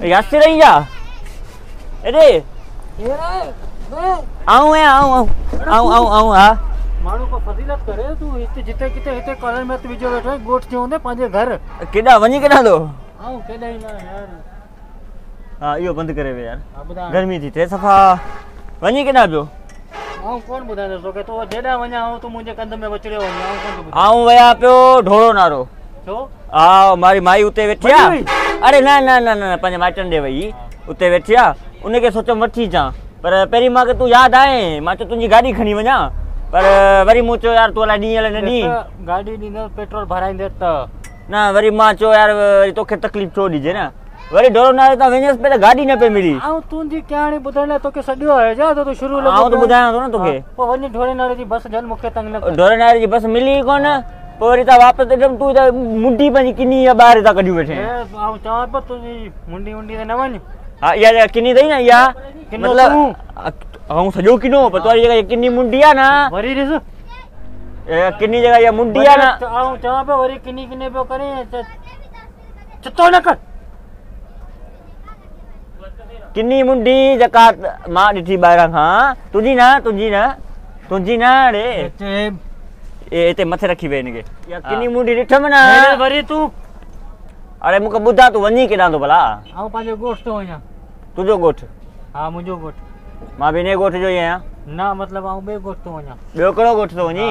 याद से रही जा अरे आऊं हाँ माण्हू को फज़ीलत करे तू हिते जिते किते हिते कॉलेज में विजो वेठो गोठ जो ने पंहिंजे घर केॾा वञी केॾा थो आऊं केॾा ई ना यार हाँ इहो बंदि करे वे यार गर्मी थी थिए सफ़ा वञी केॾा पियो आऊं कोन ॿुधाईंदो तोखे तो जेॾा वञा आऊं तू मुंहिंजे कंध में वचड़ियो वञे आऊं कोन ॿुधाईंदो आऊं वया पियो ढोरो नारो छो हा मारी माई उते वेठी आहे अरे न न न न पंहिंजे माइटनि ॾे वई उते वेठी आहे उनखे सोचो वठी अचां पर पहिरीं मूंखे तूं यादि आहे मां चयो तुंहिंजी गाॾी खणी वञा पर वरी मूं चयो यार तूं अलाए ॾींहं अलाए न ॾींहं गाॾी ॾींदो पेट्रोल भराईंदे त न वरी मां चयो यार वरी तोखे तकलीफ़ छो ॾिजे न वरी ढोरो नारे तां वञसि पे गाॾी न पे मिली आऊं तुंहिंजी कहाणी ॿुधण लाइ तोखे सॾियो आहे छा तो शुरू लॻो आऊं त ॿुधायां थो न तोखे पोइ वञी ढोरे नारे जी बस जन मूंखे तंग न ढोरे नारे जी बस मिली कोन पोइ वरी तां वापसि ॾिठमि तूं त मुंडी पंहिंजी किनी या ॿाहिरि था कढियूं वेठे आऊं चवां पियो तुंहिंजी मुंडी वुंडी ते न वञ हा इहा किनी अथई न इहा मतिलबु ऐं सॼो किनो पर तुंहिंजी जॻह किनी मुंडी आहे न वरी ॾिस किनी जगह या मुंडी है ना आऊं चवा पे वरी किनी किने पे करे चतो न कर किनी मुंडी जका मां ॾिठी ॿाहिरां खां तुंहिंजी न रे हिते मथे रखी वे हिनखे किनी मुंडी ॾिठमि न वरी तूं अरे मूंखे ॿुधा तूं वञी केॾां थो भला आऊं पंहिंजे ॻोठ थो वञा तुंहिंजो ॻोठ हा मुंहिंजो ॻोठ मां बि इन ॻोठ जो ई आहियां न मतिलबु आऊं ॿिए ॻोठ थो वञा ॿियो कहिड़ो ॻोठ थो वञी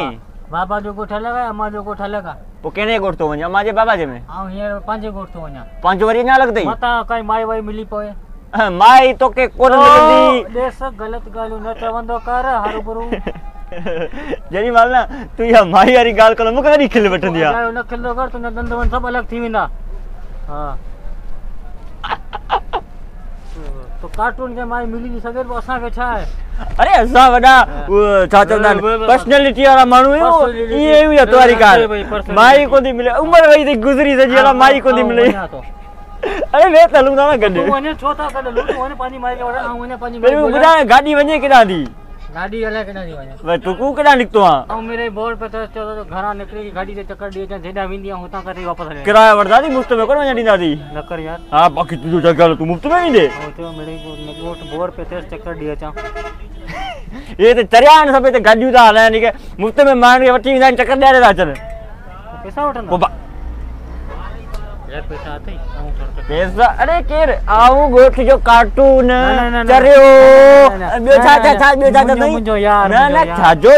बाबा जो ॻोठ अलॻि आहे अम्मा जो ॻोठ अलॻि आहे पोइ कहिड़े ॻोठ थो वञे अम्मा जे बाबा जे में आऊं हींअर पंहिंजे ॻोठ थो वञा पंहिंजो वरी न अलॻि अथई मतां काई माई वाई मिली पवे माई तोखे कोन मिलंदी ॾिस ग़लति ॻाल्हियूं न चवंदो कर हरू भरू जेॾी महिल न तूं इहा माई वारी ॻाल्हि कर मूंखे वरी खिल वठंदी आहे न खिलो कर तुंहिंजा दंद वन सभु अलॻि थी वेंदा हा तो कार्टून के माई मिली नहीं सके असांखे छा आहे अरे असां वॾा छा चवंदा आहिनि पर्सनैलिटी वारा माण्हू आहियूं इहे हुई तुम्हारी ॻाल्हि माई कोन थी मिले उमिरि वई थी गुज़री सॼी अला माई कोन थी मिले अरे वे त हलूं था न गॾु वञे छो था गॾु लूट वञे पंहिंजी माई खे वठण ऐं वञे पंहिंजी माई ॿुधाए गाॾी वञे केॾां थी गाड़ी अलाए केॾां थी वञे भई तूं केॾां निकितो आहे ऐं मेरे बोर्ड पे त चयो घरां निकिरी गाॾी ते चकर ॾिए अचां जेॾां वेंदी आहे हुतां करे वापसि हले किराया वठंदा थी मुफ़्त में कोन वञणु ॾींदा थी न कर यार हा बाक़ी तुंहिंजो जॻह तूं मुफ़्त में वेंदे ऐं चयो मेरे बोर्ड पे तेसि चकर ॾिए अचां इहे त चरिया आहिनि सभु हिते गाॾियूं था हलाइनि के मुफ़्त में माण्हुनि खे वठी वेंदा आहिनि चकर ॾियारे था अचनि पैसा वठंदा यार पैसा अथई पैसा अरे केर आऊं ॻोठ जो कार्टून चरियो ॿियो छा मुंहिंजो यार न न छाजो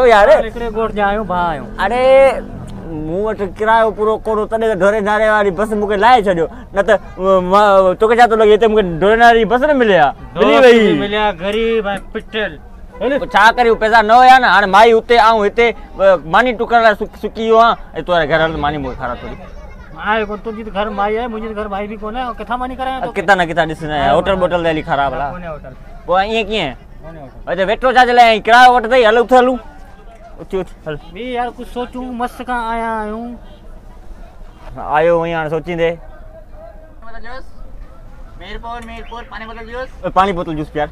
यार हिकिड़े ॻोठ जा आहियूं भाउ आहियूं अरे मूं वटि किरायो पूरो कोन्हो तॾहिं ढोरे नारे वारी बस मूंखे लाहे छॾियो न त तोखे छा थो लॻे हिते मूंखे ढोरे नारे जी बस न मिले मिली वई मिलिया ग़रीब ऐं पिटल छा करियूं पैसा न हुया न हाणे माई हुते आऊं हिते मानी टुकण लाइ सुकी वियो आहियां ऐं तुंहिंजे घर हल मानी मूंखे ख़राबु थोरी आहे कोन तुंहिंजी घर माई आहे मुंहिंजी घर माई बि कोन्हे ऐं किथां मानी करायां किथां न किथां ॾिस न होटल बोटल हली ख़राबु आहे पोइ ईअं कीअं अॼु वेठो छा जे लाइ किरायो वठंदई हल उथि हलूं उथी हल बि यार कुझु सोचूं मस्त खां आया आहियूं आयो वई हाणे सोचींदे पानी बोतल जूस प्यार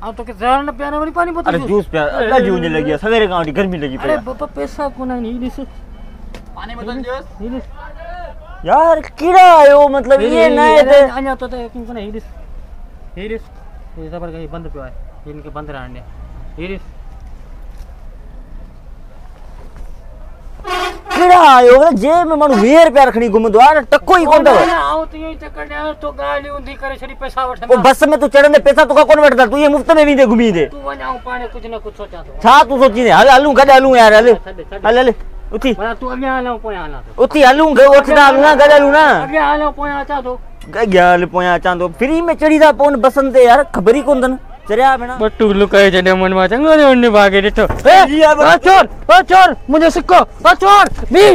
अब तो ज़हर न पिया वरी पानी बोतल अरे जूस प्यार अल्लाह जी मुझे लगी है सवेरे का गर्मी लगी अरे पापा पैसा कोना नहीं दिस पानी बोतल जूस यार कीड़ा आयो मतलब ये ना है अन्या तो कोना ही दिस ये सबर कहीं बंद पियो है इनके बंद रहने हिरिस कीड़ा आयो जेब में माण्हू 20 रुपया रखणी घुमंदो आहे टको ई कोन अथव आऊं त इहो चकर ॾियां तो गाली उंधी करे छड़ी पैसा वठंदा ओ बस में तू चढ़ंदे पैसा तोखा कोन वठंदा तू ये मुफ्त में वेंदे घुमी ईंदे तू वञ आऊं पाणे कुछ न कुछ सोचां तो छा तू सोचींदे हल हलूं गॾु हलूं यार हल हल उथी भला तू अॻियां हलूं पोयां हलां उथी हलूं उथदा हलूं ना गॾु हलूं ना अॻियां हलूं पोयां अचां तो अॻियां हल पोयां अचां तो फ्री में चढ़ी था पवनि बसनि ते यार ख़बर ई कोन अथनि चरिया भेण बट्टू लुकाए छॾियो मन मां चङो ने उन भागे ॾिठो चोर मुंहिंजो सिक्को चोर बी